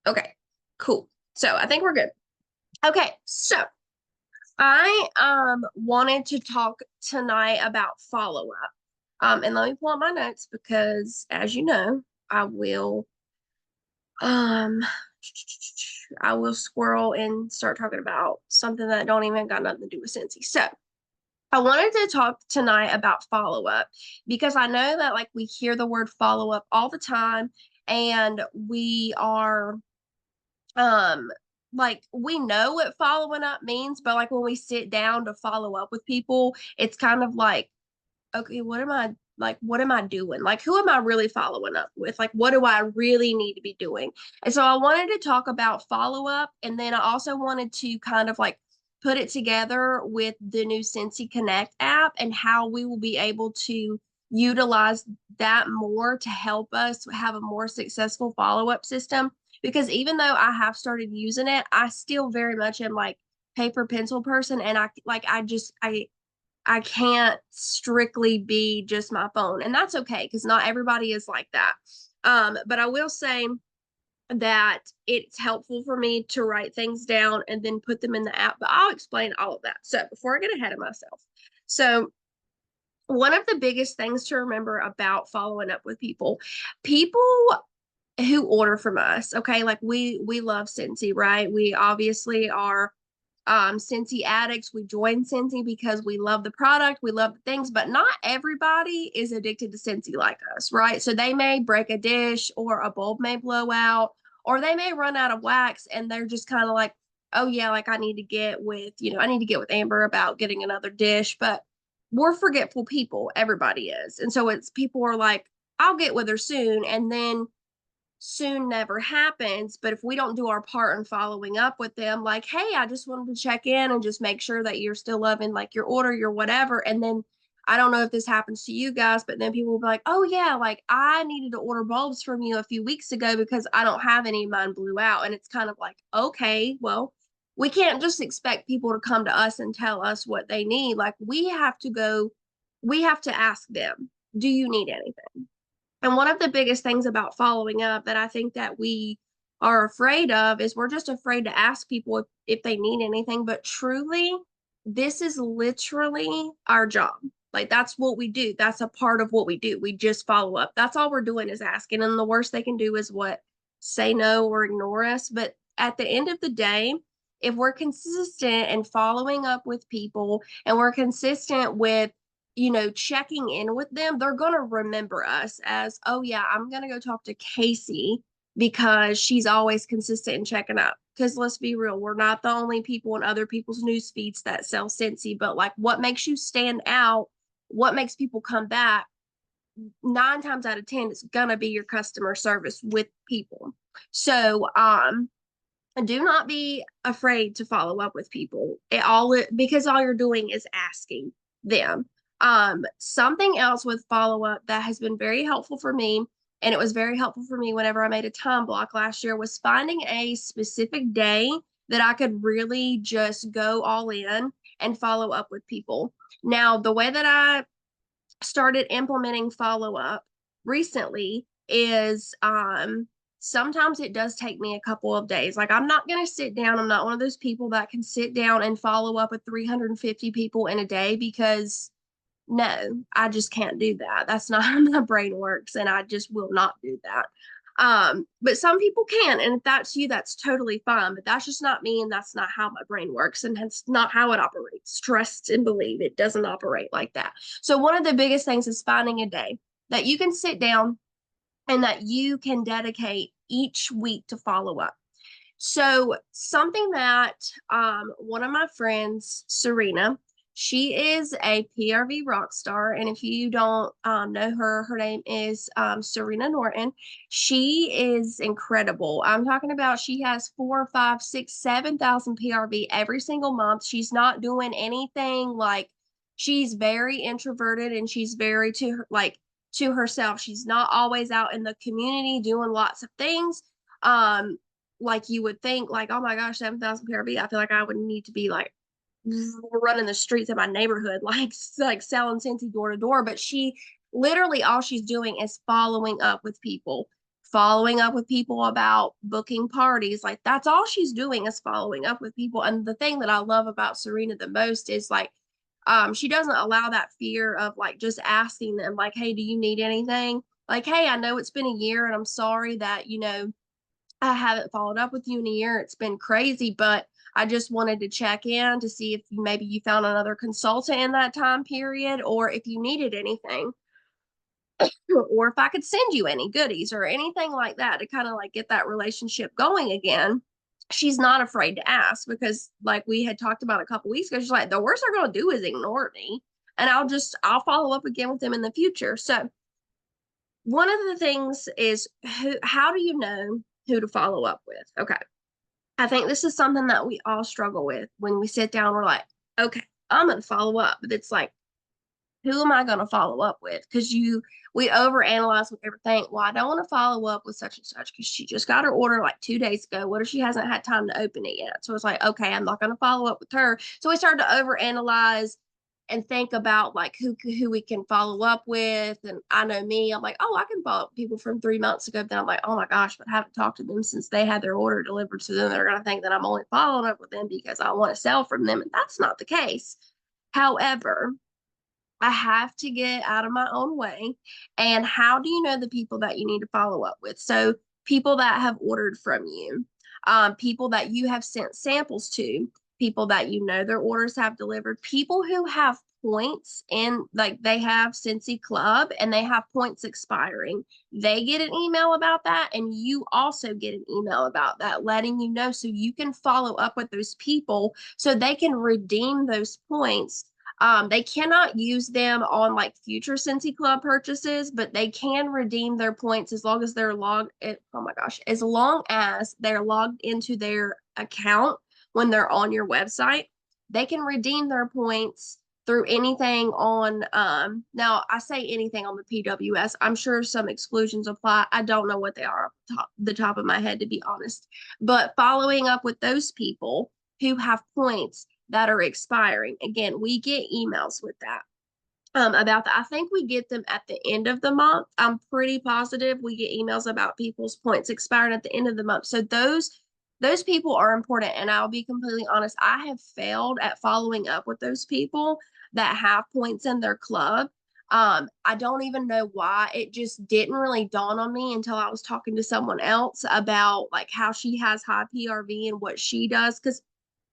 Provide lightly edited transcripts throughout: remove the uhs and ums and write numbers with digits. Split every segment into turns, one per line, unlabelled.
Okay, cool. So I think we're good. Okay, so I wanted to talk tonight about follow up. And let me pull up my notes because as you know, I will um I will squirrel and start talking about something that don't even got nothing to do with Cincy. So I wanted to talk tonight about follow up because I know that like we hear the word follow up all the time and we are um like we know what following up means, but like when we sit down to follow up with people, it's kind of like, okay, what am I doing? Like who am I really following up with? Like what do I really need to be doing? And so I wanted to talk about follow up, and then I also wanted to kind of like put it together with the new Cincy Connect app and how we will be able to utilize that more to help us have a more successful follow up system. Because even though I have started using it, I still very much am like paper pencil person, and I can't strictly be just my phone. And that's okay because not everybody is like that. But I will say that it's helpful for me to write things down and then put them in the app. But I'll explain all of that. So before I get ahead of myself. So one of the biggest things to remember about following up with people who order from us, okay, like we love Scentsy, right? We obviously are Scentsy addicts. We join Scentsy because we love the product, we love the things, but not everybody is addicted to Scentsy like us, right? So they may break a dish or a bulb may blow out or they may run out of wax and they're just kind of like, oh yeah, like I need to get with, I need to get with Amber about getting another dish, but we're forgetful people. Everybody is. And so it's people are like, I'll get with her soon. And then soon never happens. But if we don't do our part in following up with them, like, hey, I just wanted to check in and just make sure that you're still loving like your order, your whatever. And then I don't know if this happens to you guys, but then people will be like, oh, yeah, like I needed to order bulbs from you a few weeks ago because I don't have any, mine blew out. And it's kind of like, okay, well, we can't just expect people to come to us and tell us what they need. Like we have to ask them, do you need anything? And one of the biggest things about following up that I think that we are afraid of is we're just afraid to ask people if they need anything. But truly, this is literally our job. Like that's what we do. That's a part of what we do. We just follow up. That's all we're doing is asking. And the worst they can do is what? Say no or ignore us. But at the end of the day, if we're consistent and following up with people and we're consistent with checking in with them, they're going to remember us as, oh, yeah, I'm going to go talk to Casey because she's always consistent in checking up. Because let's be real, we're not the only people in other people's news feeds that sell Scentsy, but like what makes you stand out, what makes people come back, 9 times out of 10, it's going to be your customer service with people. So, do not be afraid to follow up with people because all you're doing is asking them. Something else with follow up that has been very helpful for me, and it was very helpful for me whenever I made a time block last year, was finding a specific day that I could really just go all in and follow up with people. Now, the way that I started implementing follow up recently is sometimes it does take me a couple of days. Like I'm not going to sit down. I'm not one of those people that can sit down and follow up with 350 people in a day because no, I just can't do that. That's not how my brain works and I just will not do that. But some people can, and if that's you, that's totally fine. But that's just not me, and that's not how my brain works, and that's not how it operates. Trust and believe it doesn't operate like that. So one of the biggest things is finding a day that you can sit down and that you can dedicate each week to follow up. So something that one of my friends, Serena, she is a PRV rock star, and if you don't know her, her name is Serena Norton. She is incredible. I'm talking about she has 4, 5, 6, 7,000 PRV every single month. She's not doing anything like she's very introverted and she's very to her, like to herself. She's not always out in the community doing lots of things. Um, like you would think, like, oh my gosh, 7,000 PRV. I feel like I would need to be like running the streets of my neighborhood, like selling Scentsy door to door. But she literally all she's doing is following up with people following up with people about booking parties. Like that's all she's doing is following up with people. And the thing that I love about Serena the most is like she doesn't allow that fear of like just asking them like, hey, do you need anything? Like, hey, I know it's been a year and I'm sorry that, I haven't followed up with you in a year. It's been crazy, but I just wanted to check in to see if maybe you found another consultant in that time period or if you needed anything or if I could send you any goodies or anything like that to kind of like get that relationship going again. She's not afraid to ask because like we had talked about a couple weeks ago, she's like, the worst they're going to do is ignore me. And I'll follow up again with them in the future. So one of the things is how do you know who to follow up with? Okay. I think this is something that we all struggle with when we sit down. We're like, okay, I'm going to follow up. But it's like, who am I going to follow up with? Because we overanalyze with everything. Well, I don't want to follow up with such and such because she just got her order like 2 days ago. What if she hasn't had time to open it yet? So it's like, okay, I'm not going to follow up with her. So we started to overanalyze and think about like who we can follow up with. And I know me, I'm like, oh, I can follow up with people from 3 months ago. Then I'm like, oh my gosh, but I haven't talked to them since they had their order delivered to them. They're going to think that I'm only following up with them because I want to sell from them. And that's not the case. However, I have to get out of my own way. And how do you know the people that you need to follow up with? So, people that have ordered from you, people that you have sent samples to, people that you know their orders have delivered, people who have points in, like they have Cincy Club and they have points expiring. They get an email about that, and you also get an email about that, letting you know so you can follow up with those people so they can redeem those points. They cannot use them on like future Cincy Club purchases, but they can redeem their points as long as they're logged. Oh my gosh, as long as they're logged into their account when they're on your website, they can redeem their points through anything on. Now I say anything on the PWS. I'm sure some exclusions apply. I don't know what they are off the top of my head, to be honest. But following up with those people who have points that are expiring. Again, we get emails with that. About that. I think we get them at the end of the month. I'm pretty positive we get emails about people's points expiring at the end of the month. So those people are important. And I'll be completely honest, I have failed at following up with those people that have points in their club. I don't even know why. It just didn't really dawn on me until I was talking to someone else about like how she has high PRV and what she does. Because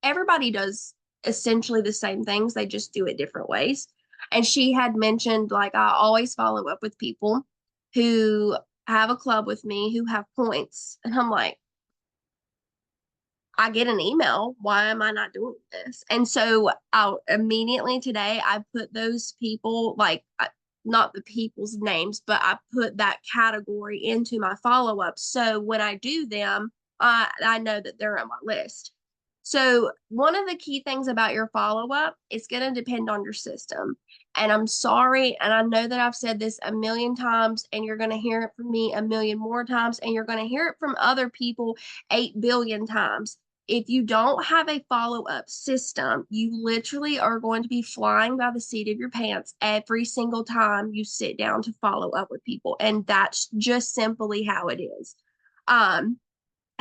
everybody does essentially the same things, they just do it different ways. And she had mentioned, like, I always follow up with people who have a club with me who have points. And I'm like, I get an email. Why am I not doing this? And so I'll immediately today, I put those people, like, not the people's names, but I put that category into my follow up. So when I do them, I know that they're on my list. So, one of the key things about your follow up is going to depend on your system. And I'm sorry, and I know that I've said this a million times, and you're going to hear it from me a million more times, and you're going to hear it from other people 8 billion times. If you don't have a follow up system, you literally are going to be flying by the seat of your pants every single time you sit down to follow up with people. And that's just simply how it is. Um,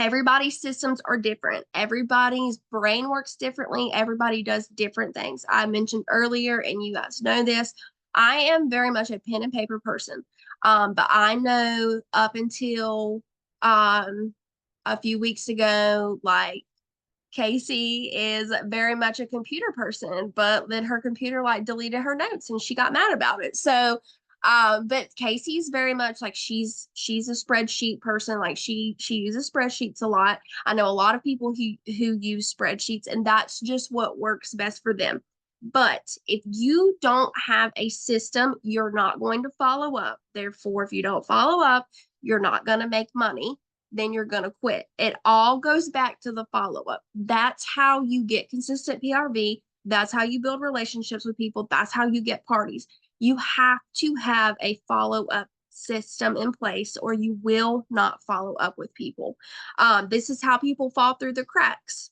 Everybody's systems are different. Everybody's brain works differently. Everybody does different things. I mentioned earlier, and you guys know this, I am very much a pen and paper person. But I know up until a few weeks ago, like Casey is very much a computer person, but then her computer like deleted her notes and she got mad about it. So but Casey's very much like she's a spreadsheet person. Like she uses spreadsheets a lot. I know a lot of people who use spreadsheets, and that's just what works best for them. But if you don't have a system, you're not going to follow up. Therefore, if you don't follow up, you're not going to make money, then you're going to quit. It all goes back to the follow up. That's how you get consistent PRV. That's how you build relationships with people. That's how you get parties. You have to have a follow up system in place or you will not follow up with people. This is how people fall through the cracks.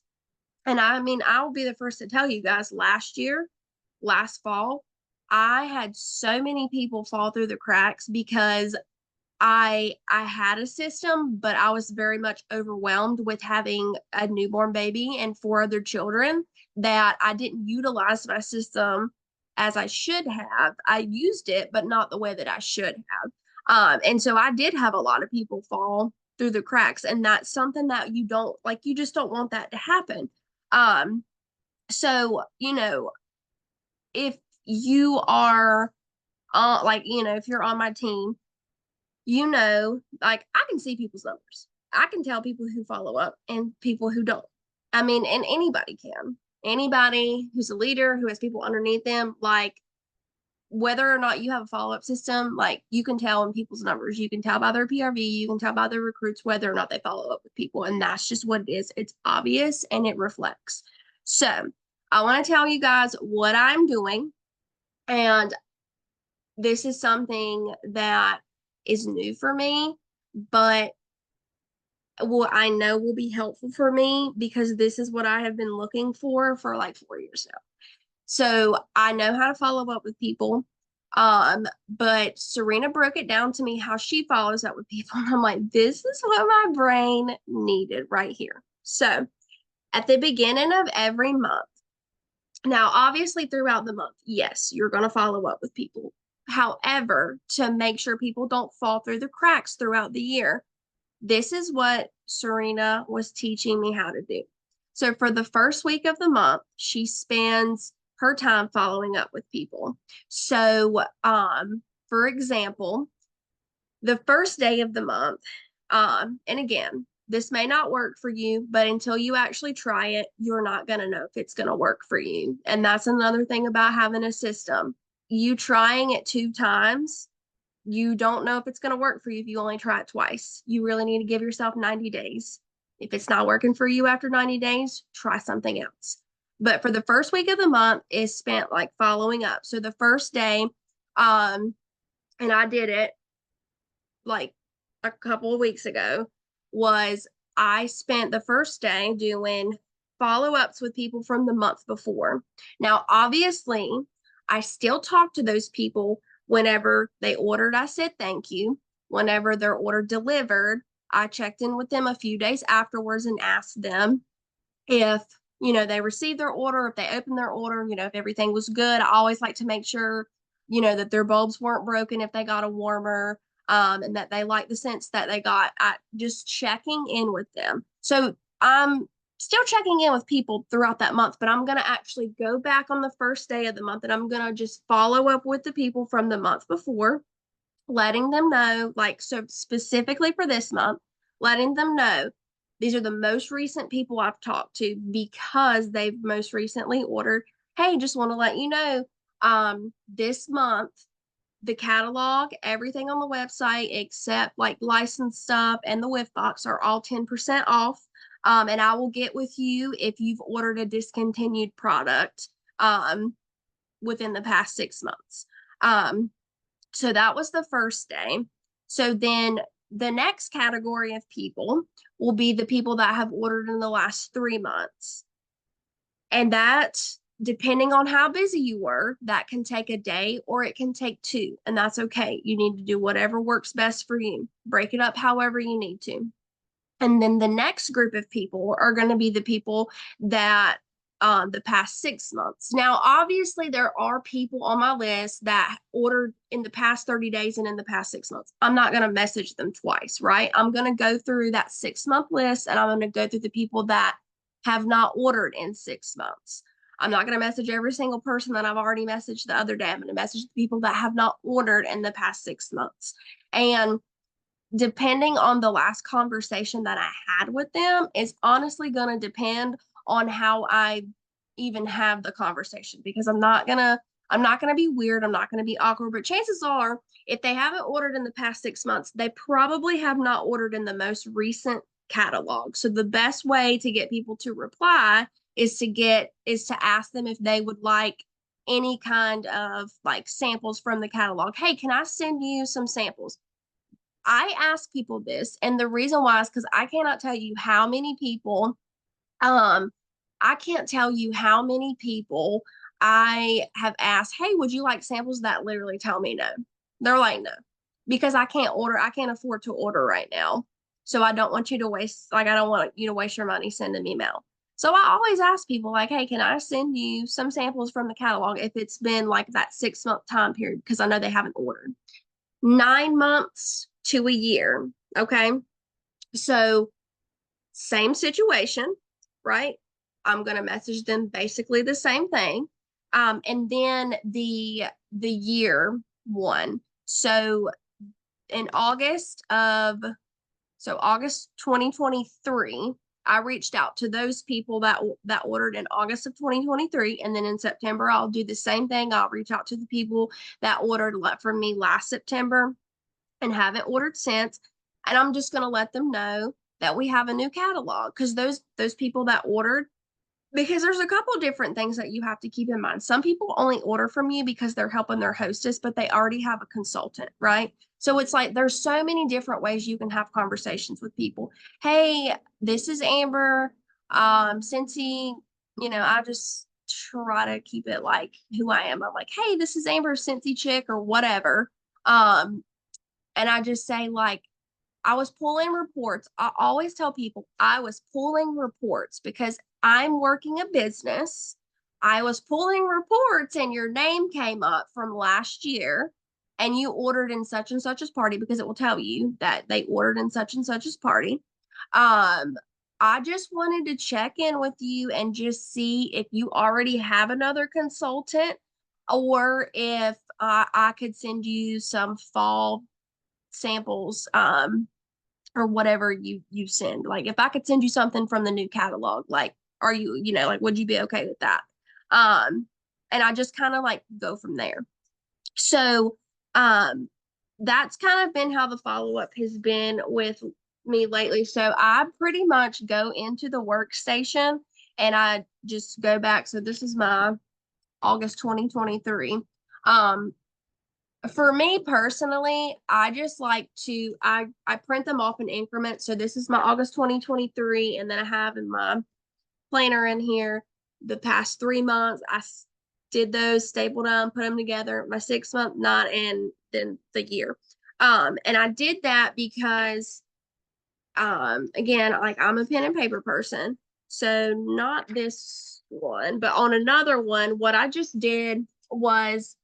And I mean, I will be the first to tell you guys, last fall, I had so many people fall through the cracks because I had a system, but I was very much overwhelmed with having a newborn baby and four other children that I didn't utilize my system as I should have. I used it, but not the way that I should have. And so I did have a lot of people fall through the cracks, and that's something that you don't like, you just don't want that to happen. Um, so, if you are like, if you're on my team, like I can see people's numbers. I can tell people who follow up and people who don't. I mean, and anybody can. Anybody who's a leader, who has people underneath them, like whether or not you have a follow-up system, like you can tell in people's numbers. You can tell by their PRV, you can tell by their recruits whether or not they follow up with people. And that's just what it is. It's obvious and it reflects. So I want to tell you guys what I'm doing. And this is something that is new for me, but I know will be helpful for me because this is what I have been looking for like 4 years now. So I know how to follow up with people. But Serena broke it down to me how she follows up with people. And I'm like, this is what my brain needed right here. So at the beginning of every month, now obviously throughout the month, yes, you're going to follow up with people. However, to make sure people don't fall through the cracks throughout the year, this is what Serena was teaching me how to do. So for the first week of the month, she spends her time following up with people. So, for example, the first day of the month, and again, this may not work for you, but until you actually try it, you're not going to know if it's going to work for you. And that's another thing about having a system. You trying it 2 times, you don't know if it's going to work for you if you only try it twice. You really need to give yourself 90 days. If it's not working for you after 90 days, try something else. But for the first week of the month is spent like following up. So the first day, and I did it like a couple of weeks ago, was I spent the first day doing follow-ups with people from the month before. Now, obviously, I still talk to those people whenever they ordered. I said thank you. Whenever their order delivered, I checked in with them a few days afterwards and asked them if they received their order, if they opened their order, if everything was good. I always like to make sure that their bulbs weren't broken if they got a warmer, and that they liked the scents that they got. Just checking in with them. So I'm still checking in with people throughout that month, but I'm going to actually go back on the first day of the month and I'm going to just follow up with the people from the month before, letting them know, like, so specifically for this month, letting them know these are the most recent people I've talked to because they've most recently ordered. Hey, just want to let you know, this month, the catalog, everything on the website except like licensed stuff and the whiff box are all 10% off. And I will get with you if you've ordered a discontinued product within the past 6 months. So that was the first day. So then the next category of people will be the people that have ordered in the last 3 months. And that, depending on how busy you were, that can take a day or it can take 2. And that's okay. You need to do whatever works best for you. Break it up however you need to. And then the next group of people are going to be the people that the past 6 months. Now, obviously, there are people on my list that ordered in the past 30 days and in the past 6 months. I'm not going to message them twice, right? I'm going to go through that 6-month list and I'm going to go through the people that have not ordered in 6 months. I'm not going to message every single person that I've already messaged the other day. I'm going to message the people that have not ordered in the past 6 months. And depending on the last conversation that I had with them is honestly going to depend on how I even have the conversation, because I'm not going to be weird. I'm not going to be awkward, but chances are if they haven't ordered in the past 6 months, they probably have not ordered in the most recent catalog. So the best way to get people to reply is to ask them if they would like any kind of like samples from the catalog. Hey, can I send you some samples? I ask people this, and the reason why is because I cannot tell you how many people, I can't tell you how many people I have asked, hey, would you like samples, that literally tell me no. They're like, no. because I can't afford to order right now. So I don't want you to waste, like, I don't want you to waste your money sending me mail. So I always ask people, like, hey, can I send you some samples from the catalog if it's been like that 6 month time period? Because I know they haven't ordered. 9 months to a year. Okay. So same situation, right? I'm going to message them basically the same thing. And then the year one. So in August 2023, I reached out to those people that ordered in August of 2023, and then in September I'll do the same thing. I'll reach out to the people that ordered from me last September and haven't ordered since, and I'm just going to let them know that we have a new catalog, because those people that ordered, because there's a couple different things that you have to keep in mind. Some people only order from you because they're helping their hostess, but they already have a consultant, right? So it's like there's so many different ways you can have conversations with people. Hey, this is Amber. Cincy, I just try to keep it like who I am. I'm like, hey, this is Amber, Cincy chick, or whatever. And I just say, like, I was pulling reports. I always tell people I was pulling reports because I'm working a business. I was pulling reports and your name came up from last year and you ordered in such and such's party, because it will tell you that they ordered in such and such's party. I just wanted to check in with you and just see if you already have another consultant, or if I could send you some fall samples, or whatever you send. Like, if I could send you something from the new catalog, like, are you, like, would you be okay with that? And I just kind of like go from there. So that's kind of been how the follow-up has been with me lately. So I pretty much go into the workstation and I just go back. So this is my August 2023. For me personally, I just like to I print them off in increments. So this is my August 2023, and then I have in my planner in here the past 3 months. I did those, stapled them, put them together, my 6 month, not, and then the year. And I did that because again, like, I'm a pen and paper person. So not this one, but on another one, what I just did was,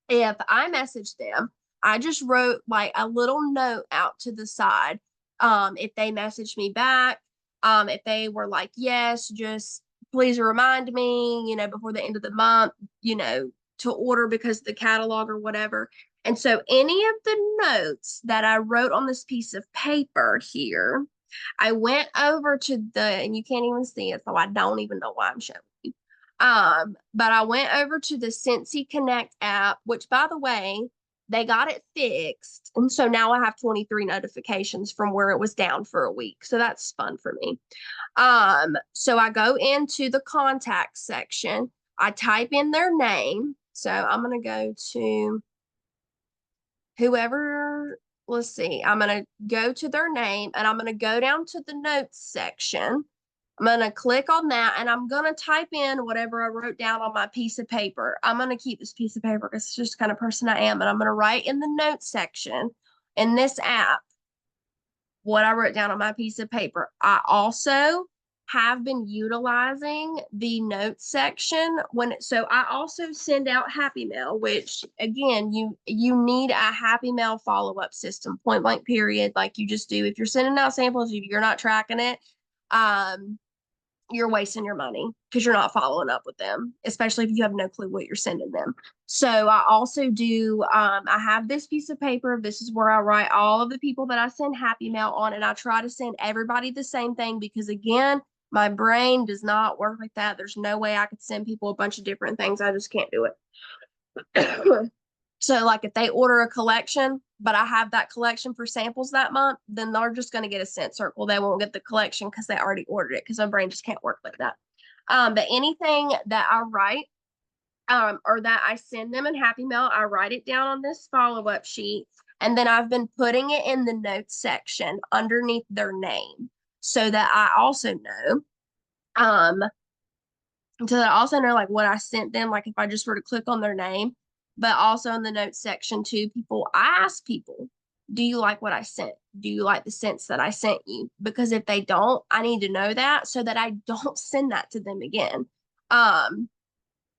if I messaged them, I just wrote like a little note out to the side. If they messaged me back, if they were like, yes, just please remind me, before the end of the month, to order because of the catalog or whatever. And so any of the notes that I wrote on this piece of paper here, I went over to and you can't even see it, so I don't even know why I'm showing you. But I went over to the Cincy Connect app, which, by the way, they got it fixed. And so now I have 23 notifications from where it was down for a week. So that's fun for me. So I go into the contact section. I type in their name. So I'm going to go to whoever, let's see. I'm going to go to their name and I'm going to go down to the notes section. I'm going to click on that and I'm going to type in whatever I wrote down on my piece of paper. I'm going to keep this piece of paper because it's just the kind of person I am. And I'm going to write in the notes section in this app what I wrote down on my piece of paper. I also have been utilizing the notes section so I also send out Happy Mail, which, again, you need a Happy Mail follow-up system, point blank period, like you just do. If you're sending out samples, if you're not tracking it, you're wasting your money because you're not following up with them, especially if you have no clue what you're sending them. So I also do, I have this piece of paper. This is where I write all of the people that I send Happy Mail on, and I try to send everybody the same thing because, again, my brain does not work like that. There's no way I could send people a bunch of different things. I just can't do it. So, like, if they order a collection, but I have that collection for samples that month, then they're just going to get a scent circle. They won't get the collection because they already ordered it, because my brain just can't work like that. But anything that I write, or that I send them in Happy Mail, I write it down on this follow-up sheet, and then I've been putting it in the notes section underneath their name so that I also know, like, what I sent them, like if I just were to click on their name. But also in the notes section too, I ask people, do you like what I sent? Do you like the sense that I sent you? Because if they don't, I need to know that so that I don't send that to them again. Um,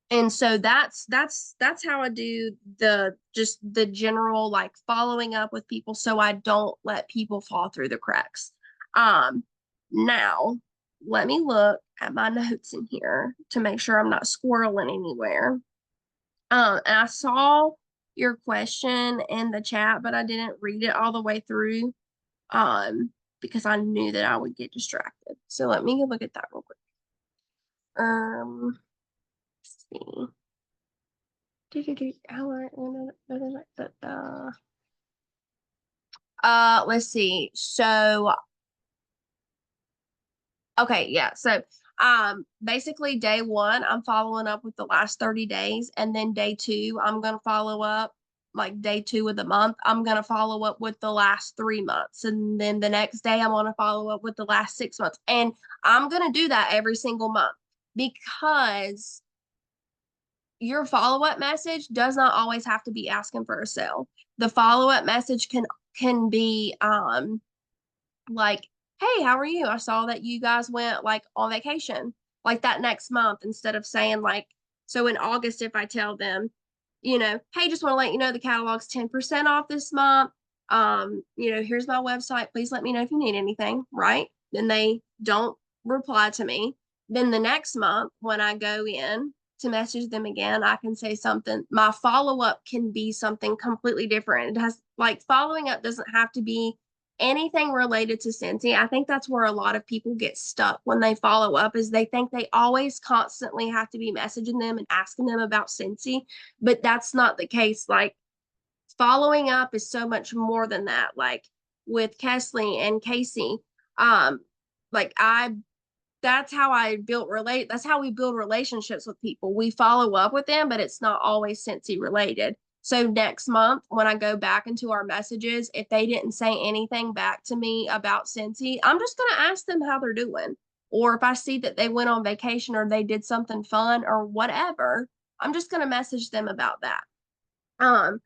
and so that's how I do the just the general like following up with people so I don't let people fall through the cracks. Um, now let me look at my notes in here to make sure I'm not squirreling anywhere. And I saw your question in the chat, but I didn't read it all the way through because I knew that I would get distracted. So let me look at that real quick. Let's see. Let's see. So, okay, yeah. So, basically day one, I'm following up with the last 30 days, and then day two, I'm gonna follow up like day two of the month. I'm gonna follow up with the last 3 months, and then the next day, I'm gonna follow up with the last 6 months, and I'm gonna do that every single month because your follow-up message does not always have to be asking for a sale. The follow-up message can be like, hey, how are you? I saw that you guys went like on vacation like that next month, instead of saying like, so in August, if I tell them, hey, just want to let you know the catalog's 10% off this month. Here's my website. Please let me know if you need anything, right? Then they don't reply to me. Then the next month, when I go in to message them again, I can say something. My follow up can be something completely different. It has like following up doesn't have to be anything related to Scentsy. I think that's where a lot of people get stuck when they follow up, is they think they always constantly have to be messaging them and asking them about Scentsy, but that's not the case. Like following up is so much more than that. Like with Kesley and Casey, um, like I that's how I built relate. That's how we build relationships with people. We follow up with them, but it's not always Scentsy related. So next month, when I go back into our messages, if they didn't say anything back to me about Scentsy, I'm just going to ask them how they're doing. Or if I see that they went on vacation or they did something fun or whatever, I'm just going to message them about that. Um,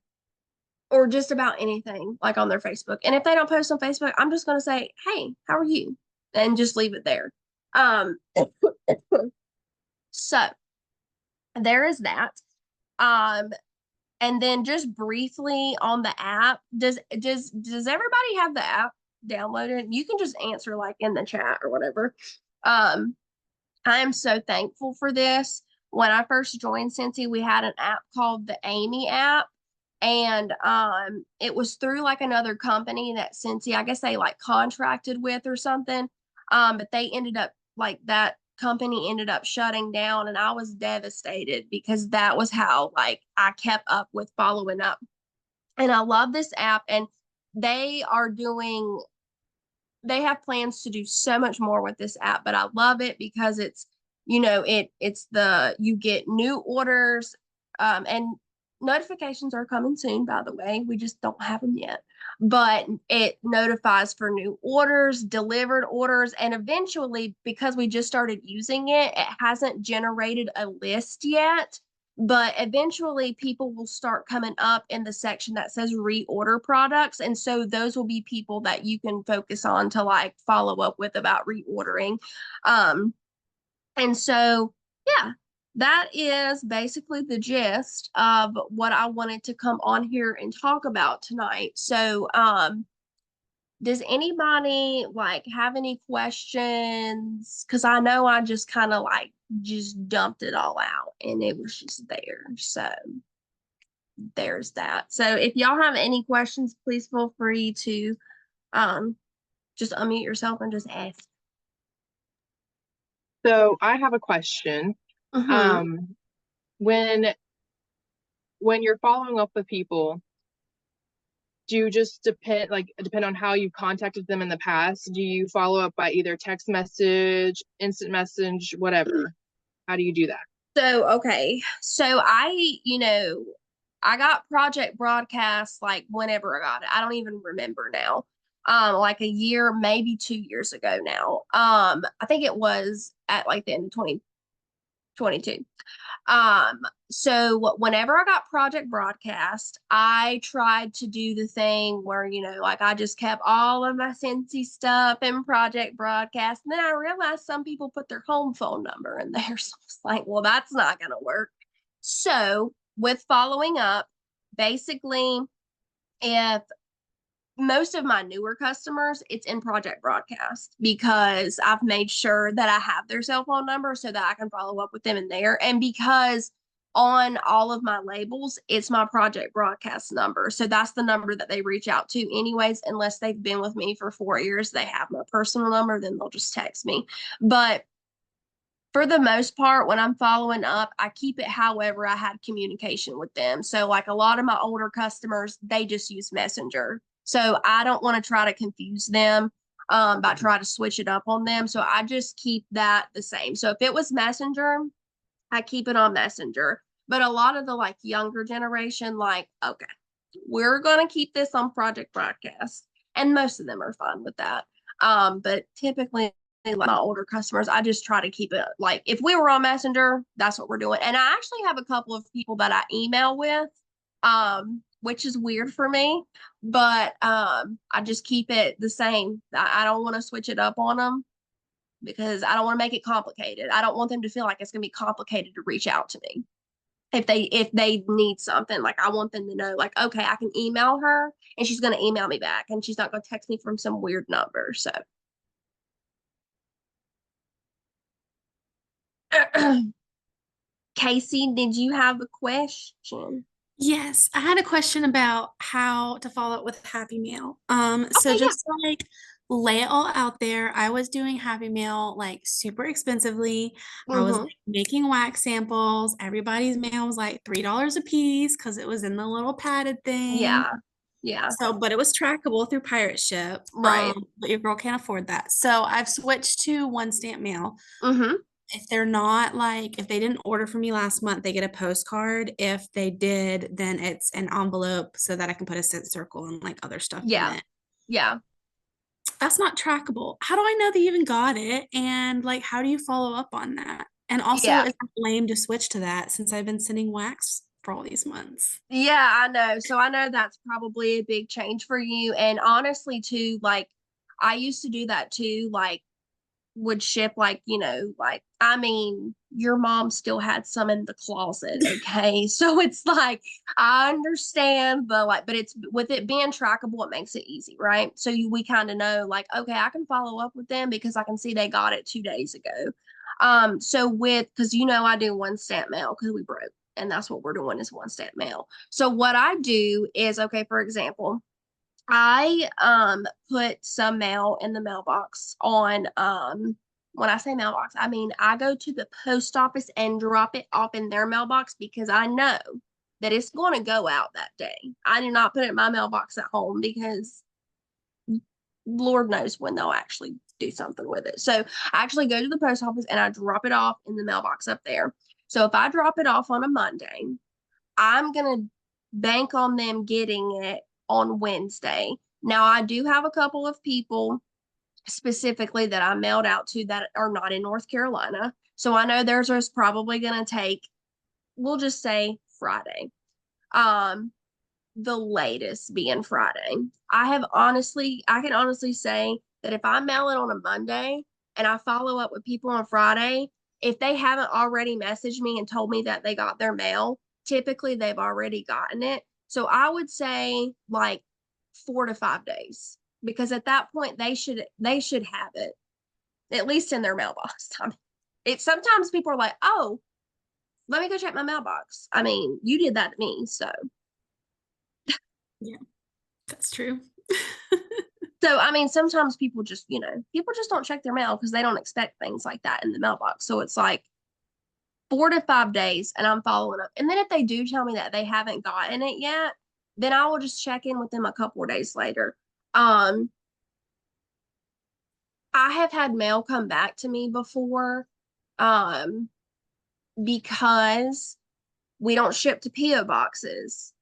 or just about anything like on their Facebook. And if they don't post on Facebook, I'm just going to say, hey, how are you? And just leave it there. Um, so there is that. Um, and then just briefly on the app, does everybody have the app downloaded? You can just answer like in the chat or whatever. I am so thankful for this. When I first joined Scentsy, we had an app called the Amy app. And it was through like another company that Scentsy, I guess they like contracted with or something. But they ended up like that company ended up shutting down, and I was devastated because that was how like I kept up with following up. And I love this app, and they are doing they have plans to do so much more with this app, but I love it because you get new orders, and notifications are coming soon, by the way. We just don't have them yet. But it notifies for new orders, delivered orders, and eventually, because we just started using it, it hasn't generated a list yet. But eventually, people will start coming up in the section that says reorder products. And so those will be people that you can focus on to like follow up with about reordering. Um, and so, yeah, that is basically the gist of what I wanted to come on here and talk about tonight. So, does anybody like have any questions? Because I know I just kind of like just dumped it all out and it was just there. So there's that. So if y'all have any questions, please feel free to um just unmute yourself and just ask.
So I have a question.
Mm-hmm.
When you're following up with people, do you just depend on how you've contacted them in the past? Do you follow up by either text message, instant message, whatever? How do you do that?
So, okay. So I got Project Broadcast like whenever I got it. I don't even remember now. Like a year, maybe 2 years ago now. I think it was at like the end of 22. So whenever I got Project Broadcast, I tried to do the thing where, like I just kept all of my Cincy stuff in Project Broadcast. And then I realized some people put their home phone number in there. So I was like, well, that's not going to work. So with following up, basically, if most of my newer customers, it's in Project Broadcast because I've made sure that I have their cell phone number so that I can follow up with them in there. And because on all of my labels, it's my Project Broadcast number. So that's the number that they reach out to anyways, unless they've been with me for 4 years, they have my personal number, then they'll just text me. But for the most part, when I'm following up, I keep it however I had communication with them. So, like a lot of my older customers, they just use Messenger. So, I don't want to try to confuse them by trying to switch it up on them. So, I just keep that the same. So, if it was Messenger, I keep it on Messenger. But a lot of the like younger generation, like, okay, we're going to keep this on Project Broadcast. And most of them are fine with that. But typically, like my older customers, I just try to keep it like if we were on Messenger, that's what we're doing. And I actually have a couple of people that I email with, which is weird for me, but I just keep it the same. I don't want to switch it up on them because I don't want to make it complicated. I don't want them to feel like it's gonna be complicated to reach out to me. If they need something, like I want them to know, like, okay, I can email her and she's gonna email me back and she's not gonna text me from some weird number. So Casey, did you have a question?
Yes, I had a question about how to follow up with Happy Meal. So
Okay, yeah.
just like lay it all out there. I was doing Happy Meal like super expensively. I was
Mm-hmm.
like, making wax samples. Everybody's mail was like $3 a piece because it was in the little padded thing.
Yeah. Yeah.
So, but it was trackable through Pirate Ship.
Right.
But your girl can't afford that. So I've switched to one stamp mail.
Mm-hmm.
If they're not like, if they didn't order for me last month, they get a postcard. If they did, then it's an envelope so that I can put a scent circle and like other stuff in
Yeah.
it.
Yeah.
That's not trackable. How do I know they even got it? And like, how do you follow up on that? And also,
Yeah.
it's lame to switch to that since I've been sending wax for all these months.
Yeah, I know. So I know that's probably a big change for you. And honestly, too, like I used to do that too, like would ship like, like I mean, your mom still had some in the closet, okay? So it's like I understand the like, but it's with it being trackable, it makes it easy, right? So we kind of know like, okay, I can follow up with them because I can see they got it 2 days ago. So with because I do one stamp mail because we broke, and that's what we're doing is one stamp mail. So what I do is okay, for example, I put some mail in the mailbox on when I say mailbox, I mean I go to the post office and drop it off in their mailbox because I know that it's going to go out that day. I do not put it in my mailbox at home because Lord knows when they'll actually do something with it. So I actually go to the post office and I drop it off in the mailbox up there. So if I drop it off on a Monday, I'm going to bank on them getting it on Wednesday. Now, I do have a couple of people specifically that I mailed out to that are not in North Carolina. So I know theirs is probably going to take, we'll just say Friday. The latest being Friday. I can honestly say that if I mail it on a Monday and I follow up with people on Friday, if they haven't already messaged me and told me that they got their mail, typically they've already gotten it. So I would say like 4 to 5 days because at that point they should have it at least in their mailbox. I mean, it sometimes people are like, "Oh, let me go check my mailbox." I mean, you did that to me, so
Yeah, that's true.
So, I mean, sometimes people just don't check their mail because they don't expect things like that in the mailbox. So it's like 4 to 5 days and I'm following up. And then if they do tell me that they haven't gotten it yet, then I will just check in with them a couple of days later. Um, I have had mail come back to me before, um, because we don't ship to PO boxes.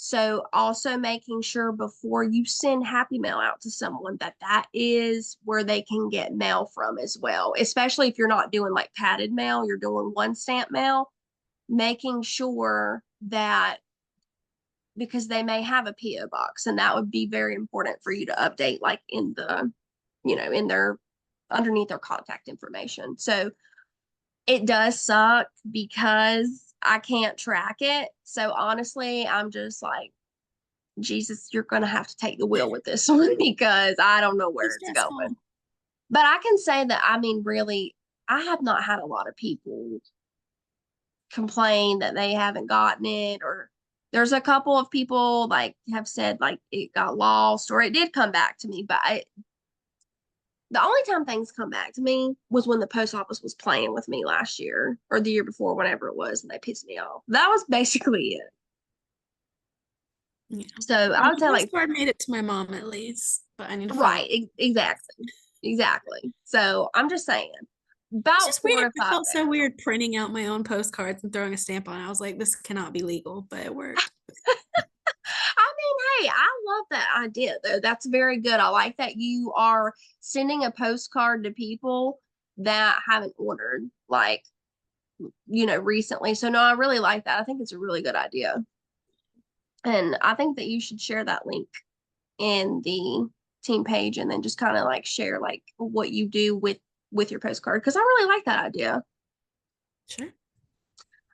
So also making sure before you send Happy Mail out to someone that that is where they can get mail from as well, especially if you're not doing like padded mail, you're doing one stamp mail, making sure that because they may have a PO box and that would be very important for you to update like in the, in their underneath their contact information. So it does suck because I can't track it. So honestly, I'm just like, Jesus, you're going to have to take the wheel with this one because I don't know where
It's
it's
stressful.
going. But I can say that, I mean, really, I have not had a lot of people complain that they haven't gotten it, or there's a couple of people like have said like it got lost or it did come back to me. But the only time things come back to me was when the post office was playing with me last year or the year before, whenever it was, and they pissed me off. That was basically it.
Yeah.
So I would say like,
postcard made it to my mom at least, but I need to follow.
right, exactly. So I'm just saying
It's
about
just
4
weird.
to
It
5
felt so
days.
weird printing out my own postcards and throwing a stamp on it. I was like, this cannot be legal, but it worked.
I mean, hey, I love that idea though. That's very good. I like that you are sending a postcard to people that haven't ordered like, recently. So no, I really like that. I think it's a really good idea. And I think that you should share that link in the team page and then just kind of like share like what you do with your postcard because I really like that idea.
Sure.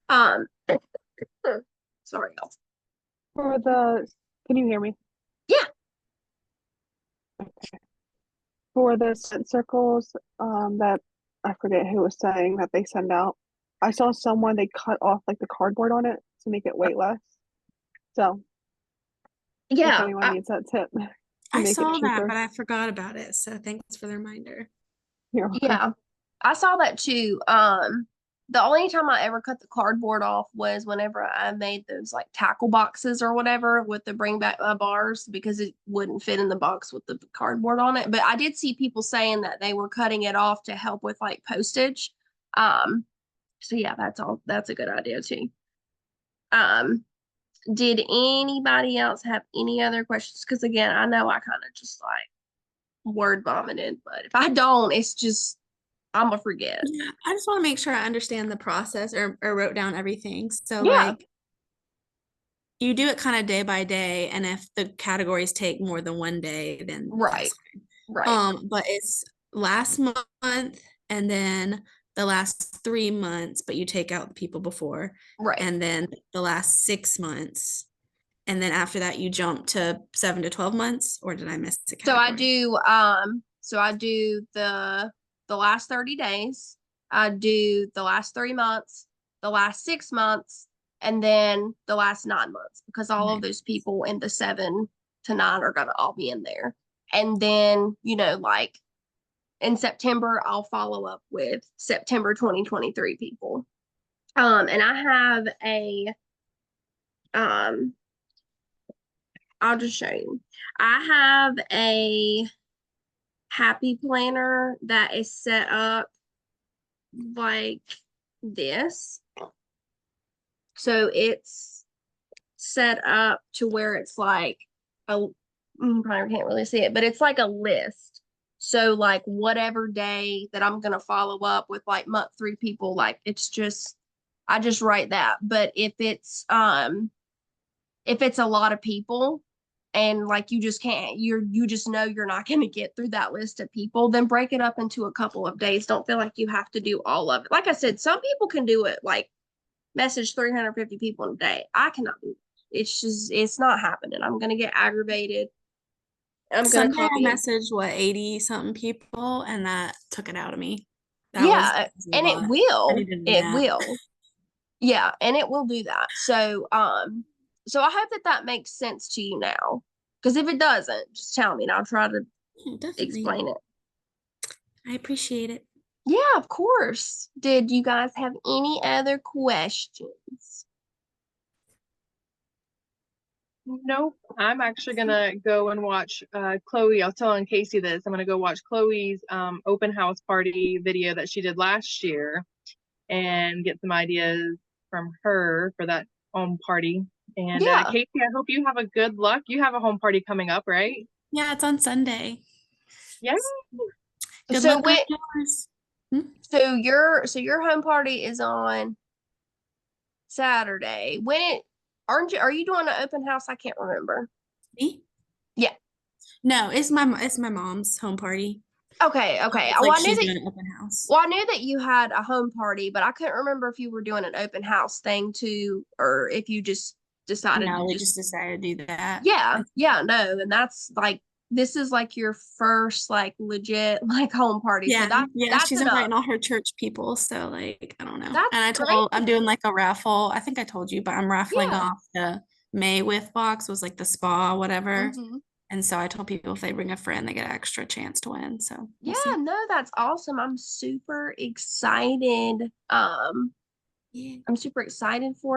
Um sorry y'all.
Can you hear me?
Yeah.
For the scent circles, that I forget who was saying that they send out. I saw someone they cut off like the cardboard on it to make it weight less. So if
Yeah.
anyone needs that tip to
I
make it
saw that,
cheaper,
but I forgot about it. So thanks for the reminder.
you're welcome.
Yeah, I saw that too. The only time I ever cut the cardboard off was whenever I made those like tackle boxes or whatever with the bring back my bars because it wouldn't fit in the box with the cardboard on it. But I did see people saying that they were cutting it off to help with like postage. So yeah, that's a good idea too. Did anybody else have any other questions? Because again, I know I kind of just like word vomited, but if I don't, it's just I'm gonna forget.
Yeah, I just want to make sure I understand the process or wrote down everything. So
Yeah.
like you do it kind of day by day, and if the categories take more than one day, then
Right.
that's
Right.
fine. But it's last month and then the last 3 months, but you take out the people before,
Right.
and then the last 6 months, and then after that you jump to 7 to 12 months, or did I miss a
So I
category?
do the last 30 days. I do the last 3 months, the last 6 months, and then the last 9 months because all of
Okay.
those people in the 7 to 9 are gonna all be in there. And then, like in September, I'll follow up with September 2023 people. And I have I'll just show you. I have a happy planner that is set up like this. So it's set up to where it's like you probably can't really see it, but it's like a list. So like whatever day that I'm gonna follow up with like month 3 people, like it's just I just write that. But if it's a lot of people and like you just can't you just know you're not going to get through that list of people, then break it up into a couple of days. Don't feel like you have to do all of it. Like I said, some people can do it like message 350 people in a day. I cannot do it. It's not happening. I'm going to get aggravated. I'm going to
Sunday I
copy it.
messaged 80 something people, and that took it out of me.
Yeah,
was
and
a
it
lot. I
will.
needed a
It
nap.
will. Yeah, and it will do that. So I hope that makes sense to you now. Because if it doesn't, just tell me and I'll try to
Yeah, definitely.
explain it.
I appreciate it.
Yeah, of course. Did you guys have any other questions?
Nope. I'm actually gonna go and watch Chloe. I was telling Casey this. I'm gonna go watch Chloe's open house party video that she did last year and get some ideas from her for that party And
Yeah.
Casey, I hope you have a good luck. You have a home party coming up, right?
Yeah, it's on Sunday.
Yeah.
Good
So
luck
when,
on yours.
so your home party is on Saturday. Are you doing an open house? I can't remember.
Me?
Yeah.
No, it's my mom's home party.
Okay, okay.
It's
Well,
like
I knew
she's
that
doing an open house.
well, I knew that you had a home party, but I couldn't remember if you were doing an open house thing too, or if you just decided
No,
to
we
just
just decided to do that.
yeah, no, and that's like this is like your first like legit like home party. So
Yeah,
that's
she's
enough.
inviting all her church people, so like I don't know.
That's
And
great.
I'm doing like a raffle. I think I told you, but I'm raffling
Yeah.
off the May with box was like the spa, whatever.
Mhm.
And so I told people if they bring a friend, they get an extra chance to win. So we'll
Yeah,
see.
no, that's awesome. I'm super excited.
Yeah.
I'm super excited for